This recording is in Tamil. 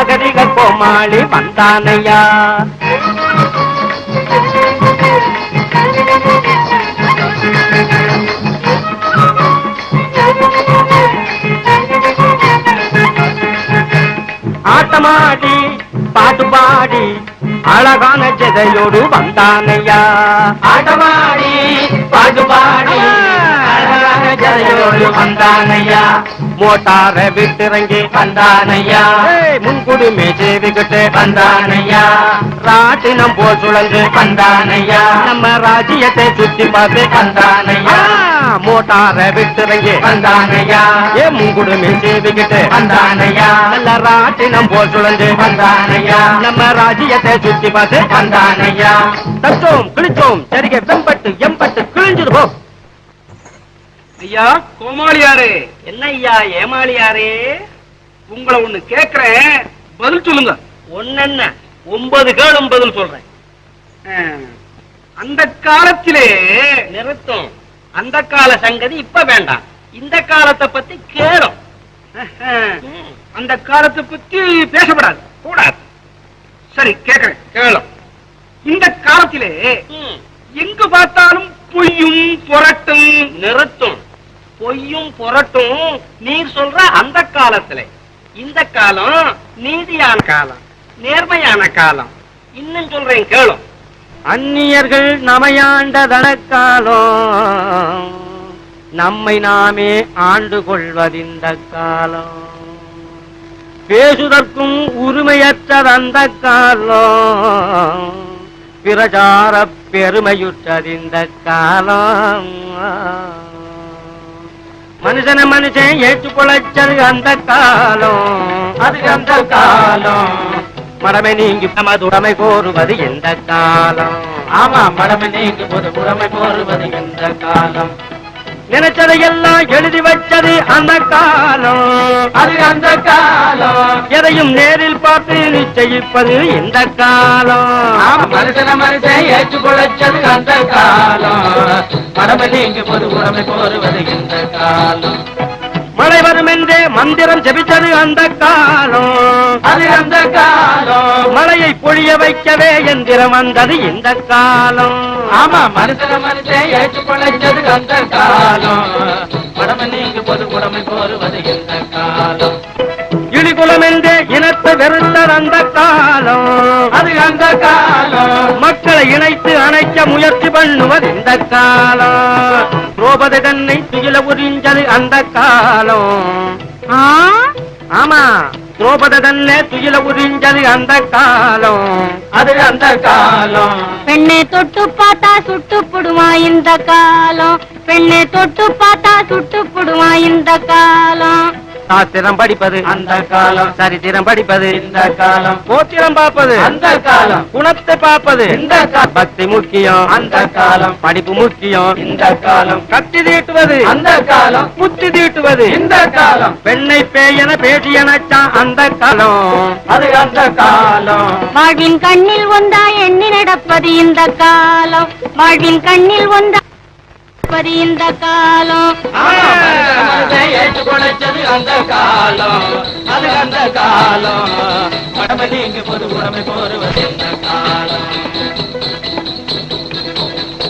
நாகரிக கோமாளி வந்தானையா. ஆட்டமாடி பாட்டு பாடி அழகான ஜெதையோடு வந்தானையா. ஆட்டமாடி பாட்டு பாடி அழகான ஜெதையோடு வந்தானையா. மோட்டார விட்டிறங்கி வந்தானையா. முன்குடுமே சேவிக்கிட்டு வந்தானையா. ராட்டினம் போல் சுழந்து வந்தானையா. நம்ம ராஜ்யத்தை சுத்தி பார்த்து வந்தானையா. மோட்டார விட்டிறங்கி வந்தானையா. முன்குடுமே சேவிக்கிட்டு வந்தானையா. நல்ல ராட்டினம் போல் சுழந்து வந்தானையா. நம்ம ராஜ்யத்தை சுத்தி பார்த்து வந்தானையா. தச்சோம் கிழிச்சோம் சரிகை வெம்பட்டு எம்பட்டு கிழிஞ்சது போ. ஐயா கோமாளியாரே. என்ன ஐயா ஏமாளியாரே? உங்களை ஒண்ணு கேக்குறேன், பதில் சொல்லுங்க. ஒன்னென்ன 9 கேளும் பதில் சொல்றேன். அந்த காலத்திலே நிறுத்தும். அந்த கால சங்கதி இப்ப வேண்டாம், இந்த காலத்தை பத்தி கேளும். அந்த காலத்தை பத்தி பேசப்படாது கூடாது. சரி கேக்குறேன் கேளும். இந்த காலத்திலே எங்க பார்த்தாலும் பொய்யும் புரட்டும். நிறுத்தும். பொய்யும் புரட்டும் நீர் சொல்ற அந்த காலத்துல. இந்த காலம் நீதியான காலம், நேர்மையான காலம். இன்னும் சொல்றேன் கேளும். அந்நியர்கள் நமையாண்ட தனக்காலம், நம்மை நாமே ஆண்டு கொள்வதிந்த காலம். பேசுதற்கும் உரிமையற்றது அந்த காலம், பிரச்சார பெருமையுற்றது இந்த காலம். மனுஷன மனுஷன் ஏற்றுக்கொள்ளச்சது அந்த காலம், அது அந்த காலம். மடமை நீங்கி மதுடமை கோருவது எந்த காலம். ஆமா, மடமை நீங்கி பொது உடமை கோருவது எந்த காலம். நினைச்சதையெல்லாம் எழுதி வச்சது அந்த காலம், அது அந்த காலம். எதையும் நேரில் பார்த்து நிச்சயிப்பது இந்த காலம். ஆமா, மனுஷன மனுஷன் ஏற்றுக்கொள்ளச்சது அந்த காலம். மடமை நீங்கி பொது உடமை கோருவது எந்த காலம். மழை வரும் என்றே மந்திரம் ஜபிச்சது அந்த காலம், அது அந்த காலம். மழையை பொழிய வைக்கவே எந்திரம் வந்தது இந்த காலம். ஆமா, மனுஷன மனுஷன் ஏற்றுக்கொள்ளச்சது அந்த காலம். மடமை நீங்கி பொது உடமை கோருவது எந்த காலம். இழிகுலம் என்றே இனத்தை வெறுத்தது அந்த காலம், அது அந்த காலம். மக்களை இணைத்து அணைக்க முயற்சி பண்ணுவது இந்த காலம். திரௌபதி தன்னை துயில உறிஞ்சது அந்த காலம். ஆமா, திரௌபதி தன்னை துயில உறிஞ்சது அந்த காலம், அது அந்த காலம். பெண்ணை தொட்டு பார்த்தா சுட்டு புடுவா இந்த காலம். பெண்ணை தொட்டு பார்த்தா சுட்டு புடுவா இந்த காலம். சாஸ்திரம் படிப்பது அந்த காலம். சரித்திரம் படிப்பது இந்த காலம். போத்திரம் பார்ப்பது அந்த காலம். குணத்தை பார்ப்பது இந்த காலம். பக்தி முக்கியம் அந்த காலம். படிப்பு முக்கியம் இந்த காலம். கத்தி தீட்டுவது அந்த காலம். புத்தி தீட்டுவது இந்த காலம். பெண்ணை பேயன பேசியனச்சான் அந்த காலம், அது அந்த காலம். வாழ்வின் கண்ணில் ஒன்றா எண்ணி நடப்பது இந்த காலம். வாழ்வின் கண்ணில் ஒன்றா இந்த காலம். ஏற்றுக்கொள்ளச்சது அந்த காலம், அது அந்த காலம். மடமை நீங்கி பொது உடமை கோருவது எந்த காலம்.